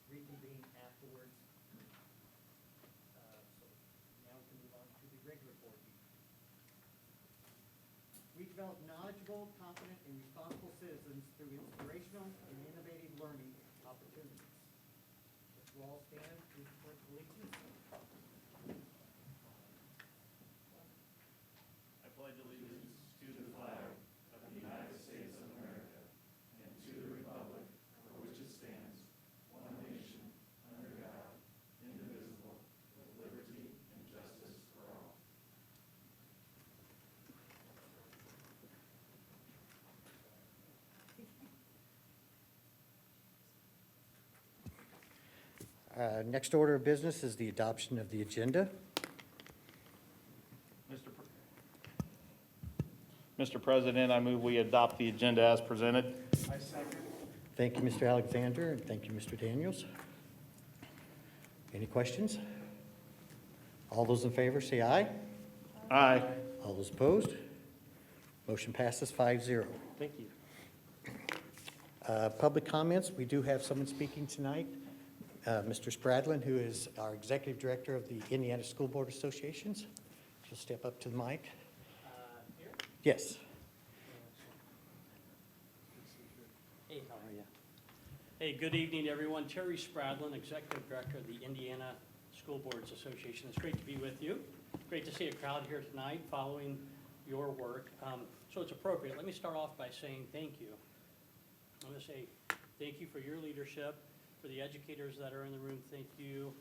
reconvene afterwards. So now we can move on to the regular board meeting. We develop knowledgeable, competent, and responsible citizens through inspirational and innovative learning opportunities. If you all stand, please put allegiance. I pledge allegiance to the flag of the United States of America and to the republic for which it stands, one nation, under God, indivisible, with liberty and justice for all. Next order of business is the adoption of the agenda. Mr. President, I move we adopt the agenda as presented. I second. Thank you, Mr. Alexander, and thank you, Mr. Daniels. Any questions? All those in favor say aye. Aye. All those opposed? Motion passes 5-0. Thank you. Public comments, we do have someone speaking tonight. Mr. Spradlin, who is our Executive Director of the Indiana School Board Associations. If you'll step up to the mic. Here? Yes. Hey, how are you? Hey, good evening, everyone. Terry Spradlin, Executive Director of the Indiana School Boards Association. It's great to be with you. Great to see a crowd here tonight following your work. So it's appropriate. Let me start off by saying thank you. I'm going to say thank you for your leadership. For the educators that are in the room, thank you.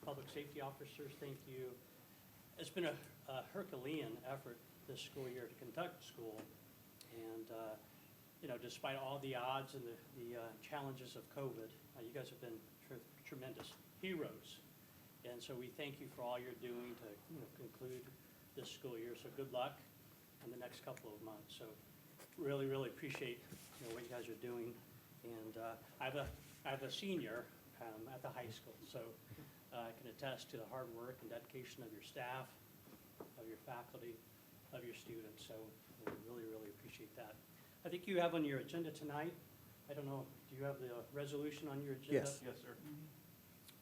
Public safety officers, thank you. It's been a Herculean effort this school year to conduct school. And, you know, despite all the odds and the challenges of COVID, you guys have been tremendous heroes. And so we thank you for all you're doing to conclude this school year. So good luck in the next couple of months. So really, really appreciate what you guys are doing. And I have a senior at the high school, so I can attest to the hard work and dedication of your staff, of your faculty, of your students. So we really, really appreciate that. I think you have on your agenda tonight, I don't know, do you have the resolution on your agenda? Yes. Yes, sir.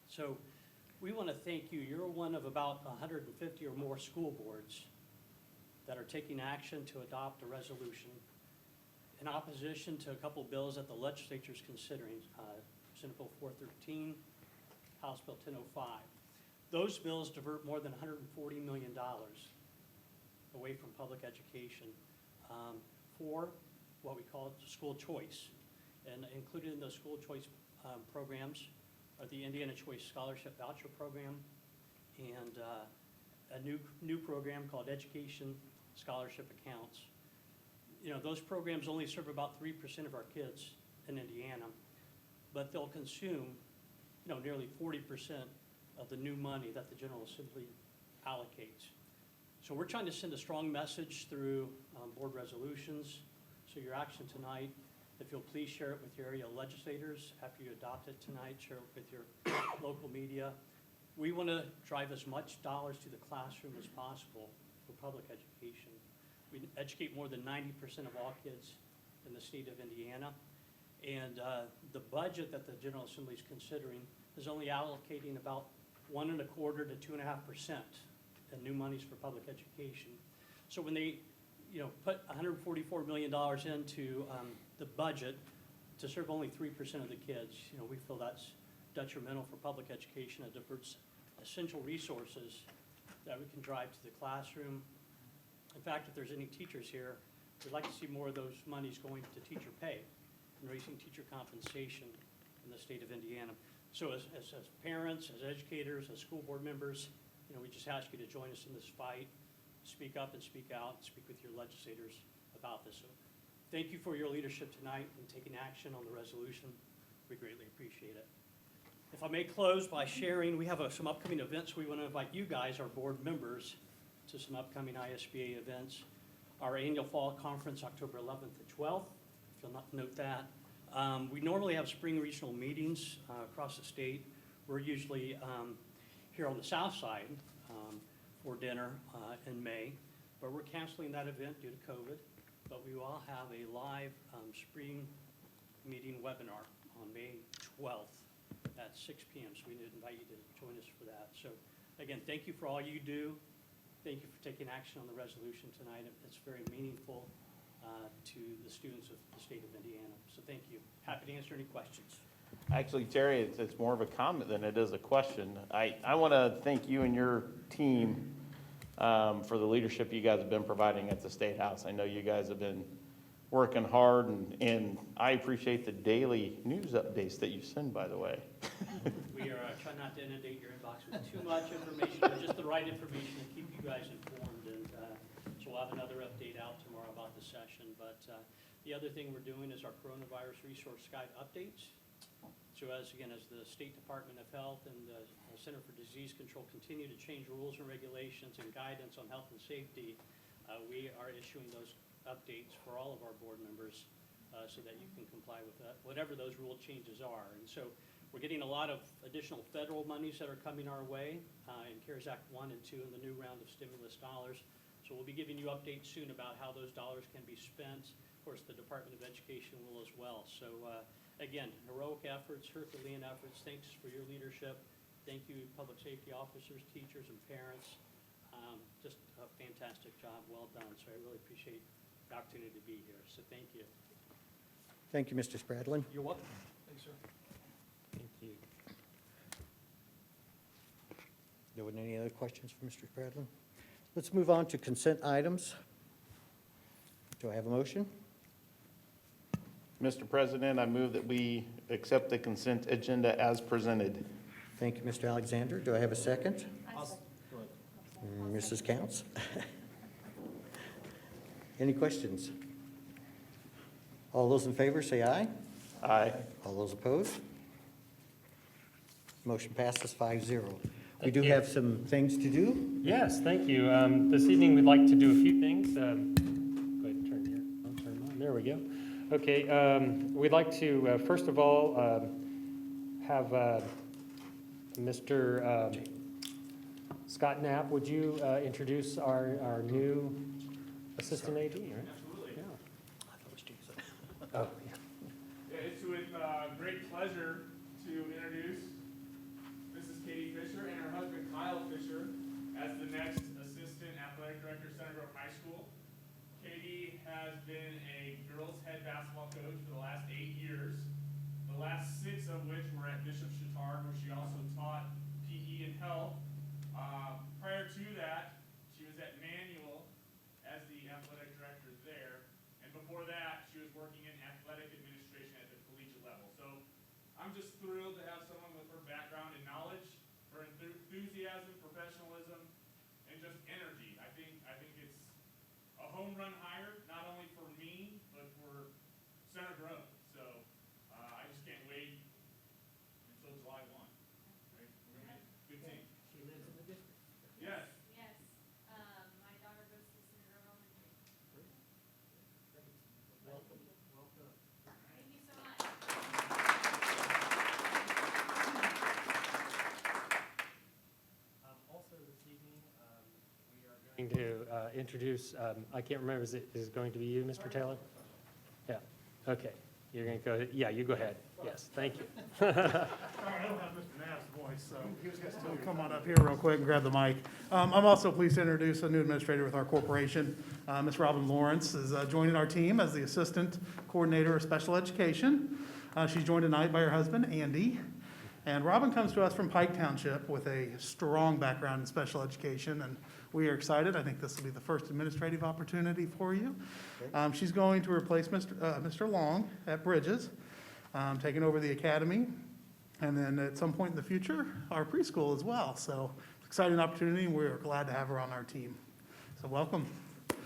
So we want to thank you. You're one of about 150 or more school boards that are taking action to adopt a resolution in opposition to a couple bills that the legislature is considering, Senate Bill 413, House Bill 1005. Those bills divert more than $140 million away from public education for what we call school choice. And included in those school choice programs are the Indiana Choice Scholarship Voucher Program and a new program called Education Scholarship Accounts. You know, those programs only serve about 3% of our kids in Indiana, but they'll consume, nearly 40% of the new money that the General Assembly allocates. So we're trying to send a strong message through board resolutions. So your action tonight, if you'll please share it with your area legislators after you adopt it tonight, share it with your local media. We want to drive as much dollars to the classroom as possible for public education. We educate more than 90% of all kids in the state of Indiana. And the budget that the General Assembly is considering is only allocating about 1.25% to 2.5% in new monies for public education. So when they, put $144 million into the budget to serve only 3% of the kids, we feel that's detrimental for public education. It diverts essential resources that we can drive to the classroom. In fact, if there's any teachers here, we'd like to see more of those monies going to teacher pay and raising teacher compensation in the state of Indiana. So as parents, as educators, as school board members, we just ask you to join us in this fight, speak up and speak out, and speak with your legislators about this. So thank you for your leadership tonight and taking action on the resolution. We greatly appreciate it. If I may close by sharing, we have some upcoming events. We want to invite you guys, our board members, to some upcoming ISBA events. Our annual fall conference, October 11th to 12th, if you'll note that. We normally have spring regional meetings across the state. We're usually here on the south side for dinner in May, but we're canceling that event due to COVID. But we will have a live spring meeting webinar on May 12th at 6 p.m., so we invite you to join us for that. So again, thank you for all you do. Thank you for taking action on the resolution tonight. It's very meaningful to the students of the state of Indiana. So thank you. Happy to answer any questions. Actually, Terry, it's more of a comment than it is a question. I want to thank you and your team for the leadership you guys have been providing at the State House. I know you guys have been working hard, and I appreciate the daily news updates that you send, by the way. We are trying not to inundate your inbox with too much information, but just the right information to keep you guys informed. And so we'll have another update out tomorrow about the session. But the other thing we're doing is our coronavirus resource guide updates. So as the State Department of Health and the Center for Disease Control continue to change rules and regulations and guidance on health and safety, we are issuing those updates for all of our board members so that you can comply with that, whatever those rule changes are. And so we're getting a lot of additional federal monies that are coming our way in CARES Act 1 and 2 and the new round of stimulus dollars. So we'll be giving you updates soon about how those dollars can be spent. Of course, the Department of Education will as well. So again, heroic efforts, Herculean efforts. Thanks for your leadership. Thank you, public safety officers, teachers, and parents. Just a fantastic job. Well done. So I really appreciate the opportunity to be here. So thank you. Thank you, Mr. Spradlin. You're welcome. Thanks, sir. Thank you. There weren't any other questions for Mr. Spradlin? Let's move on to consent items. Do I have a motion? Mr. President, I move that we accept the consent agenda as presented. Thank you, Mr. Alexander. Do I have a second? Mrs. Counts? Any questions? All those in favor say aye. Aye. All those opposed? Motion passes 5-0. We Thank do you. have some things to do. Yes, thank you. This evening, we'd like to do a few things. Go ahead and turn here. I'll turn on. There we go. Okay, we'd like to, first of all, have Mr. Scott Knapp, would you introduce our new assistant AD, right? Absolutely. Yeah. I thought it was Jesus. Oh, yeah. Yeah, it's with great pleasure to introduce Mrs. Katie Fisher and her husband Kyle Fisher as the next Assistant Athletic Director, Center Grove High School. Katie has been a girls' head basketball coach for the last 8 years, the last 6 of which were at Bishop Chatard, where she also taught PE and health. Prior to that, she was at Manual as the athletic director there, and before that, she was working in athletic administration at the collegiate level. So I'm just thrilled to have someone with her background and knowledge, her enthusiasm, professionalism, and just energy. I think it's a home run hire, not only for me, but for Center Grove. So I just can't wait until July 1. Right? We're gonna be a good team. She lives in the district. Yes. Yes, my daughter goes to Senator Elementary. Welcome. Welcome. Thank you so much. Also this evening, we are going to introduce, I can't remember, is it going to be you, Mr. Taylor? Yeah, okay. You're going to go, yeah, you go ahead. Yes, thank you. All right, I don't have Mr. Knapp's voice, so he'll come on up here real quick and grab the mic. I'm also pleased to introduce a new administrator with our corporation. Ms. Robin Lawrence is joining our team as the Assistant Coordinator of Special Education. She's joined tonight by her husband, Andy. And Robin comes to us from Pike Township with a strong background in special education, and we are excited. I think this will be the first administrative opportunity for you. She's going to replace Mr. Long at Bridges, taking over the academy, and then at some point in the future, our preschool as well. So it's an exciting opportunity, and we're glad to have her on our team. So welcome. For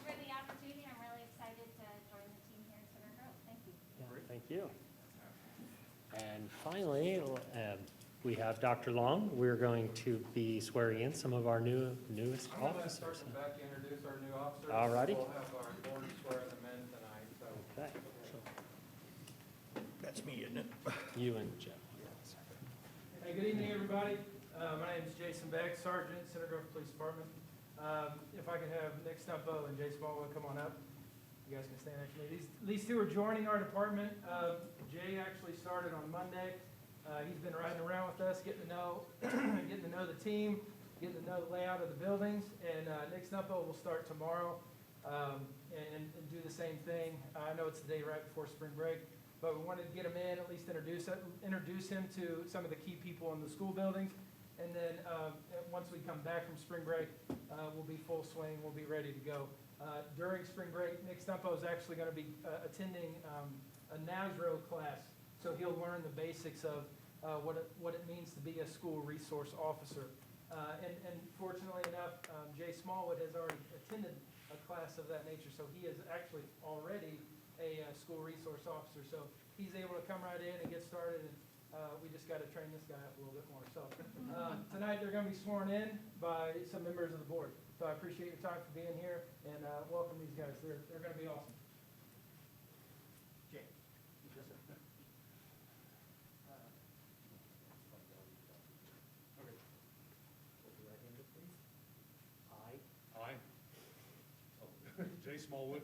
the opportunity, I'm really excited to join the team here at Center Grove. Thank you. Yeah, thank you. And finally, we have Dr. Long. We're going to be swearing in some of our newest I'm going to officers. start the back to introduce our new officers. All righty. We'll have our board swear them in tonight, so. Okay, That's me, isn't it? you and Jeff. Hey, good evening, everybody. My name is Jason Beck, Sergeant, Center Grove Police Department. If I could have Nick Stumpo and Jay Smallwood come on up. You guys can stand next to me. These two are joining our department. Jay actually started on Monday. He's been riding around with us, getting to know the team, getting to know the layout of the buildings. And Nick Snuppo will start tomorrow and do the same thing. I know it's the day right before spring break, but we wanted to get him in, at least introduce him to some of the key people in the school buildings. And then once we come back from spring break, we'll be full swing. We'll be ready to go. During spring break, Nick Stumpo is actually going to be attending a NASRO class, so he'll learn the basics of what it means to be a school resource officer. And fortunately enough, Jay Smallwood has already attended a class of that nature, so he is actually already a school resource officer. So he's able to come right in and get started, and we just got to train this guy up a little bit more. So tonight they're going to be sworn in by some members of the board. So I appreciate your time for being here, and welcome these guys. They're going to be awesome. Jay. Okay. Put your right hand up, please. I Jay Smallwood,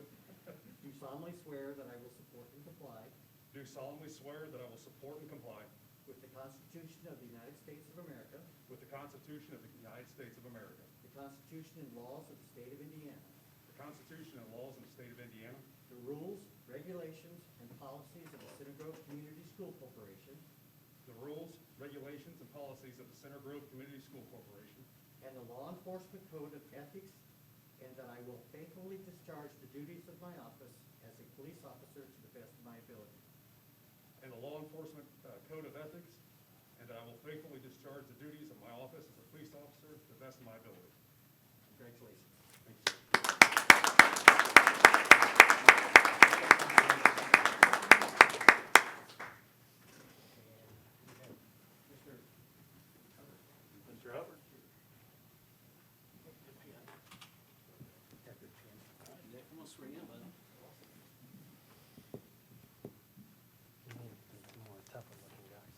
do solemnly swear that I will support and comply do solemnly swear that I will support and comply with the Constitution of the United States of America, with the Constitution of the United States of America, the Constitution and laws of the state of Indiana, the Constitution and laws of the state of Indiana, the rules, regulations, and policies of the Center Grove Community School Corporation, the rules, regulations, and policies of the Center Grove Community School Corporation, and the law enforcement code of ethics, and that I will faithfully discharge the duties of my office as a police officer to the best of my ability. and the law enforcement code of ethics, and that I will faithfully discharge the duties of my office as a police officer to the best of my ability. Congratulations. Thank you. Mr. Hubbard. Nick, I'm gonna swear you in, bud. More tougher looking guys.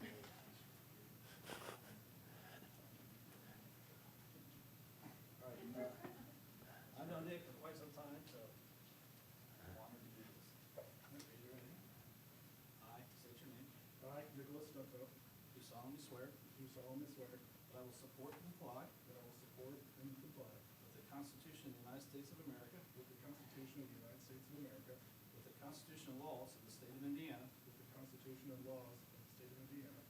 I've known Nick for quite some time, so I'm honored to do this. Raise your right hand. I state your name. I, Nicholas Snuppo, Do solemnly swear do solemnly swear that I will support and comply that I will support and comply with the Constitution of the United States of America, with the Constitution of the United States of America, with the Constitution and laws of the state of Indiana, with the Constitution and laws of the state of Indiana,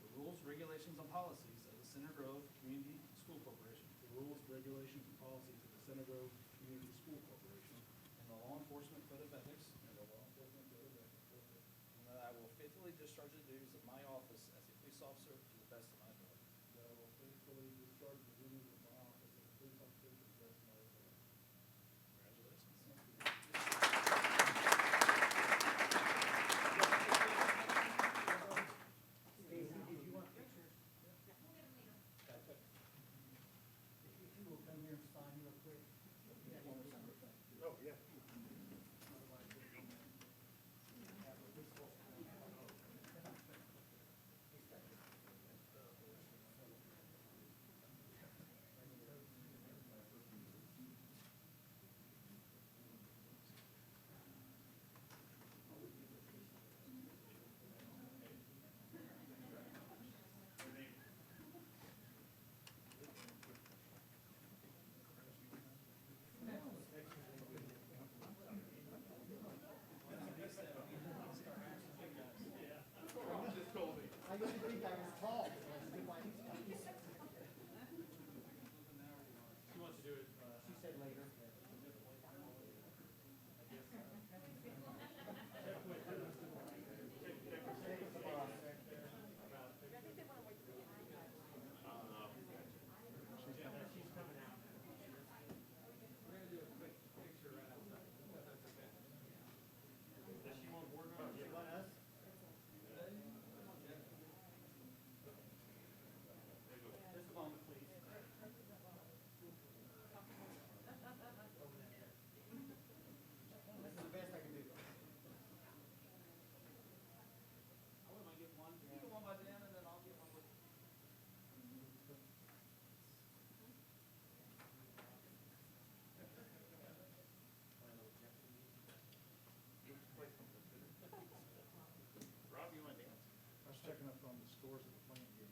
the rules, regulations, and policies of the Center Grove Community School Corporation, the rules, regulations, and policies of the Center Grove Community School Corporation, and the law enforcement code of ethics, and the law enforcement code of ethics, and that I will faithfully discharge the duties of my office as a police officer to the best of my ability. that I will faithfully discharge the duties of my office as a police officer to the best of my ability. Congratulations. Stacy, did you want pictures? If you will come here and sign real quick. Oh, yeah. checking up on the scores of the playing games.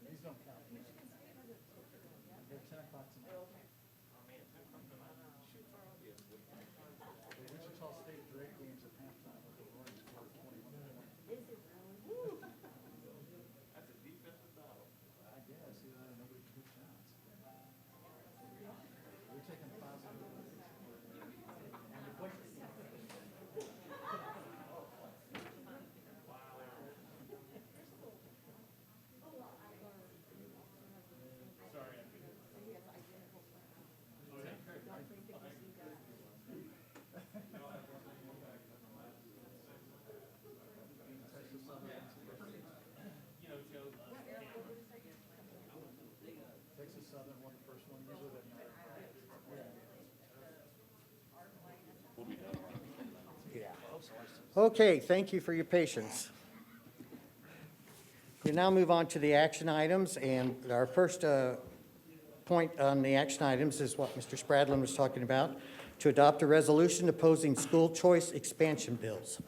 These don't count. They're 10 o'clock tonight. The Wichita State Drake games at halftime with the Roaring score of 21-20. That's a defensive battle. I guess, nobody took shots. We're taking positive. Texas Southern won the first one, usually that night. Okay, thank you for your patience. We now move on to the action items, and our first point on the action items is what Mr. Spradlin was talking about, to adopt a resolution opposing school choice expansion bills.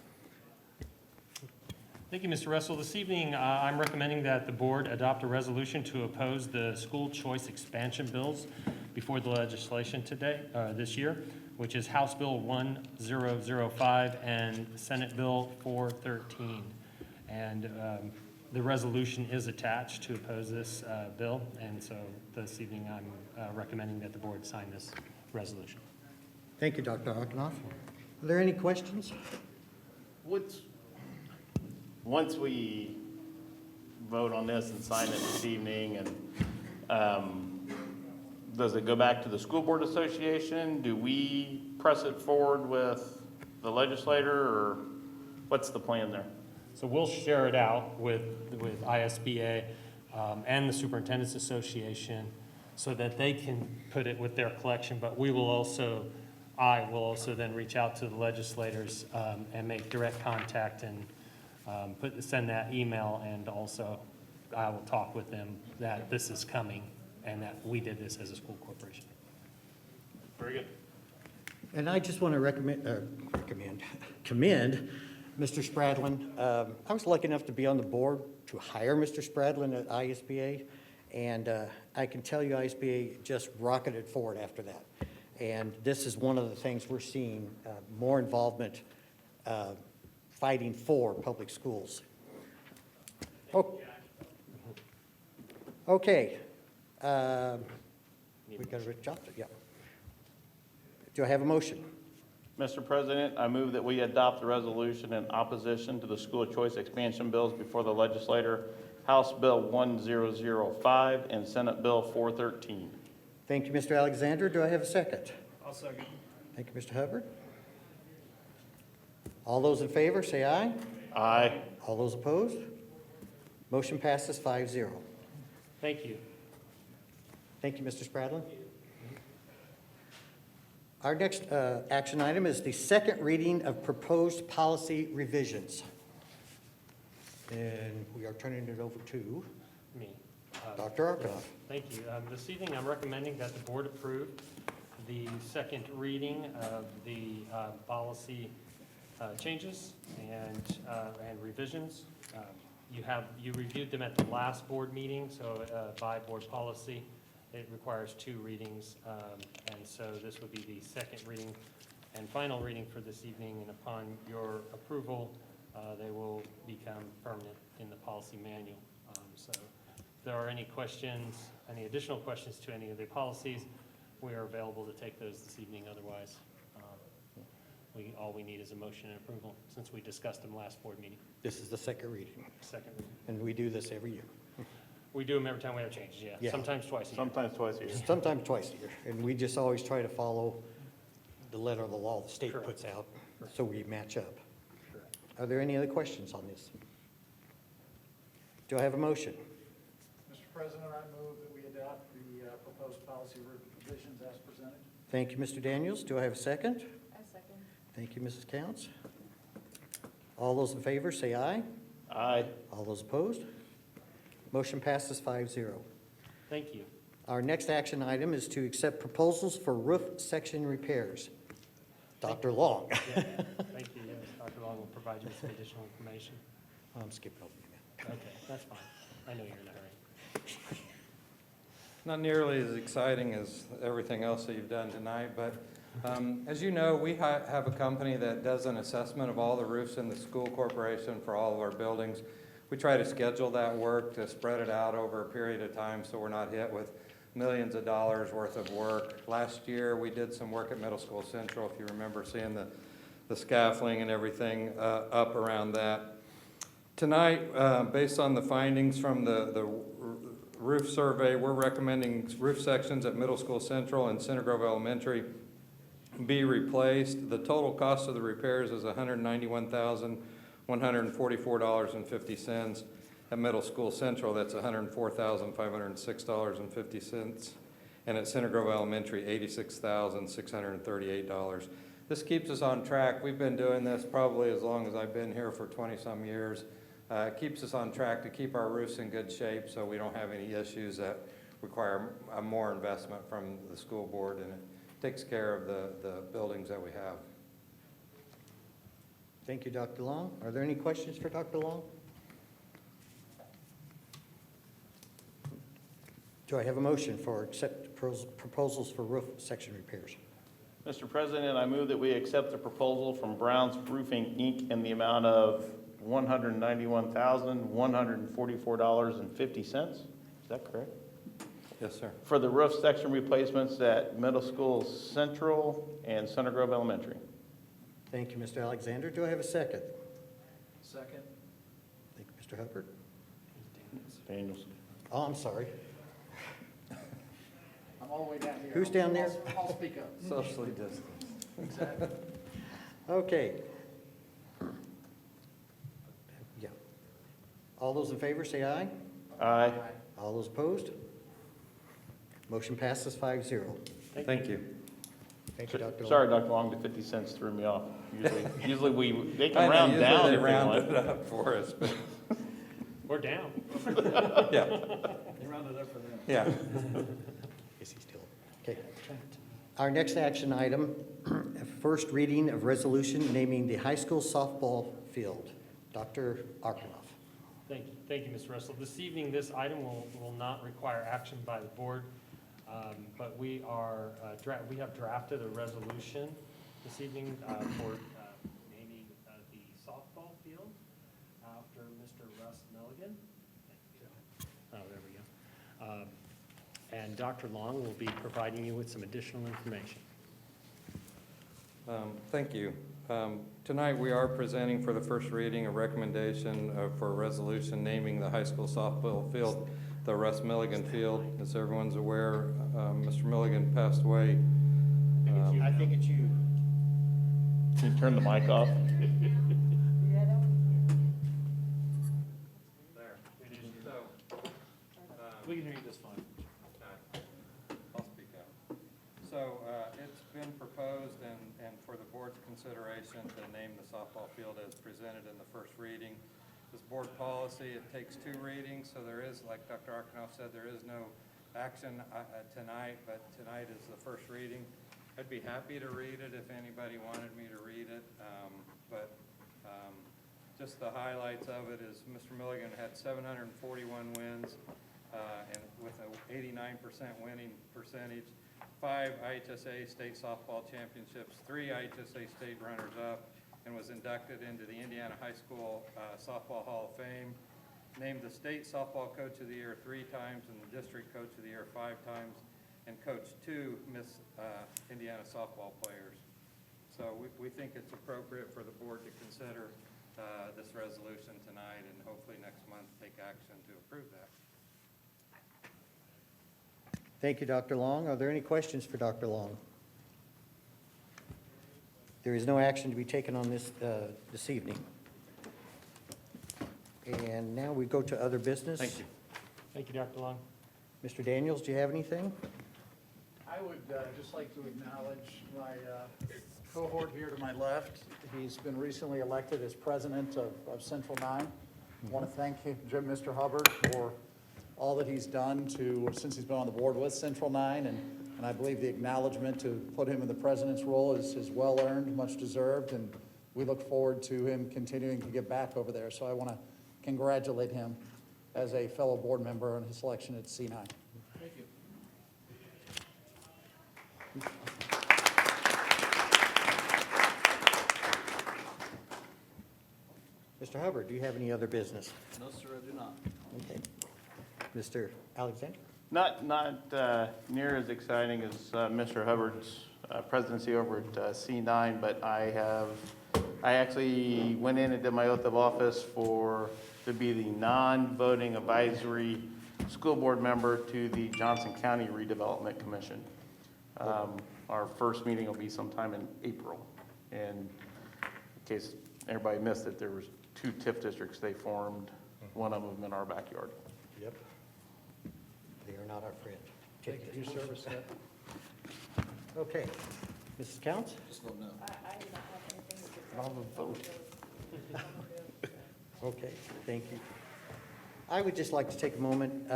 Thank you, Mr. Russell. This evening, I'm recommending that the board adopt a resolution to oppose the school choice expansion bills before the legislation this year, which is House Bill 1005 and Senate Bill 413. And the resolution is attached to oppose this bill, and so this evening I'm recommending that the board sign this resolution. Thank you, Dr. Arkanoff. Are there any questions? Once we vote on this and sign it this evening, and does it go back to the school board association? Do we press it forward with the legislator, or what's the plan there? So we'll share it out with ISBA and the Superintendent's Association so that they can put it with their collection, but I will also then reach out to the legislators and make direct contact and send that email, and also I will talk with them that this is coming and that we did this as a school corporation. Very good. And I just want to commend Mr. Spradlin. I was lucky enough to be on the board to hire Mr. Spradlin at ISBA, and I can tell you ISBA just rocketed forward after that. And this is one of the things we're seeing, more involvement fighting for public schools. Okay. We got to adopt it, yeah. Do I have a motion? Mr. President, I move that we adopt the resolution in opposition to the school choice expansion bills before the legislator, House Bill 1005 and Senate Bill 413. Thank you, Mr. Alexander. Do I have a second? I'll second. Thank you, Mr. Hubbard. All those in favor, say aye. Aye. All those opposed? Motion passes 5-0. Thank you. Thank you, Mr. Spradlin. Our next action item is the second reading of proposed policy revisions. And we are turning it over to Me. Dr. Arkanoff. Thank you. This evening, I'm recommending that the board approve the second reading of the policy changes and revisions. You reviewed them at the last board meeting, so by board policy, it requires 2 readings, and so this would be the second reading and final reading for this evening, and upon your approval, they will become permanent in the policy manual. So if there are any questions, any additional questions to any of the policies, we are available to take those this evening. Otherwise, all we need is a motion and approval, since we discussed them last board meeting. This is the second reading, Second reading. and we do this every year. We do them every time we have changes, yeah. Yeah. Sometimes twice a year. Sometimes twice a year. Sometimes twice a year, and we just always try to follow the letter of the law the state Correct. puts out, so we match up. Correct. Are there any other questions on this? Do I have a motion? Mr. President, I move that we adopt the proposed policy revisions as presented. Thank you, Mr. Daniels. Do I have a second? A second. Thank you, Mrs. Counts. All those in favor, say aye. Aye. All those opposed? Motion passes 5-0. Thank you. Our next action item is to accept proposals for roof section repairs. Dr. Long. Yeah, thank you. Yes, Dr. Long will provide you with some additional information. I'm skipping over you now. Okay, that's fine. I know you're in a hurry. Not nearly as exciting as everything else that you've done tonight, but as you know, we have a company that does an assessment of all the roofs in the school corporation for all of our buildings. We try to schedule that work to spread it out over a period of time so we're not hit with millions of dollars worth of work. Last year, we did some work at Middle School Central, if you remember seeing the scaffolding and everything up around that. Tonight, based on the findings from the roof survey, we're recommending roof sections at Middle School Central and Center Grove Elementary be replaced. The total cost of the repairs is $191,144.50. At Middle School Central, that's $104,506.50. And at Center Grove Elementary, $86,638. This keeps us on track. We've been doing this probably as long as I've been here, for 20-some years. It keeps us on track to keep our roofs in good shape so we don't have any issues that require more investment from the school board, and it takes care of the buildings that we have. Thank you, Dr. Long. Are there any questions for Dr. Long? Do I have a motion for accept proposals for roof section repairs? Mr. President, I move that we accept the proposal from Brown's Roofing, Inc. in the amount of $191,144.50. Is that correct? Yes, sir. For the roof section replacements at Middle School Central and Center Grove Elementary. Thank you, Mr. Alexander. Do I have a second? Second. Thank you, Mr. Hubbard. Daniels. Oh, I'm sorry. I'm all the way down here. Who's down there? I'll speak up. Socially distanced. Exactly. Okay. Yeah. All those in favor, say aye. Aye. All those opposed? Motion passes 5-0. Thank you. Thank you, Dr. Long. Sorry, Dr. Long, the 50 cents threw me off. Usually they I can know, round usually down they if they round want. it up for us, but, We're down. yeah, They rounded up for them. yeah. Is he still? Okay. Our next action item, first reading of resolution naming the high school softball field. Dr. Arkanoff. Thank you, Mr. Russell. This evening, this item will not require action by the board, but we have drafted a resolution this evening for naming the softball field after Mr. Russ Milligan. Oh, there we go. And Dr. Long will be providing you with some additional information. Thank you. Tonight, we are presenting for the first reading a recommendation for a resolution naming the high school softball field the Russ Milligan Field. As everyone's aware, Mr. Milligan passed away. I think it's you. Can you turn the mic off? There. So, We can hear you just fine. I'll speak up. So it's been proposed and for the board's consideration to name the softball field as presented in the first reading. This board policy, it takes 2 readings, so there is, like Dr. Arkanoff said, there is no action tonight, but tonight is the first reading. I'd be happy to read it if anybody wanted me to read it, but just the highlights of it is Mr. Milligan had 741 wins and with an 89% winning percentage, 5 IHSA state softball championships, 3 IHSA state runners-up, and was inducted into the Indiana High School Softball Hall of Fame. Named the state softball coach of the year 3 times and the district coach of the year 5 times, and coached 2 Miss Indiana softball players. So we think it's appropriate for the board to consider this resolution tonight, and hopefully next month take action to approve that. Thank you, Dr. Long. Are there any questions for Dr. Long? There is no action to be taken on this this evening. And now we go to other business. Thank you. Thank you, Dr. Long. Mr. Daniels, do you have anything? I would just like to acknowledge my cohort here to my left. He's been recently elected as president of Central 9. I want to thank him, Mr. Hubbard, for all that he's done since he's been on the board with Central 9, and I believe the acknowledgement to put him in the president's role is well earned, much deserved, and we look forward to him continuing to give back over there. So I want to congratulate him as a fellow board member on his selection at C9. Thank you. Mr. Hubbard, do you have any other business? No, sir, I do not. Okay. Mr. Alexander? Not near as exciting as Mr. Hubbard's presidency over at C9, but I actually went in and did my oath of office to be the non-voting advisory school board member to the Johnson County Redevelopment Commission. Our first meeting will be sometime in April. And in case everybody missed it, there was 2 TIF districts they formed, one of them in our backyard. Yep. They are not our friend. Thank you for your service, sir. Okay. Mrs. Counts? Just don't know. I'll vote. Okay, thank you. I would just like to take a moment,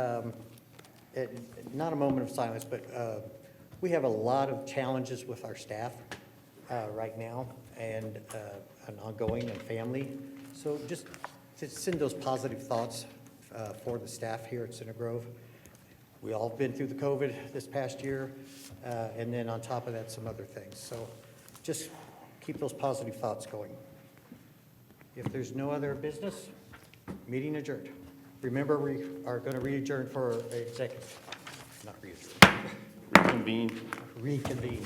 not a moment of silence, but we have a lot of challenges with our staff right now and ongoing and family. So just to send those positive thoughts for the staff here at Center Grove. We all been through the COVID this past year, and then on top of that, some other things. So just keep those positive thoughts going. If there's no other business, meeting adjourned. Remember, we are going to re-adjourn for executive, not re-adjourn, Reconvene. reconvene.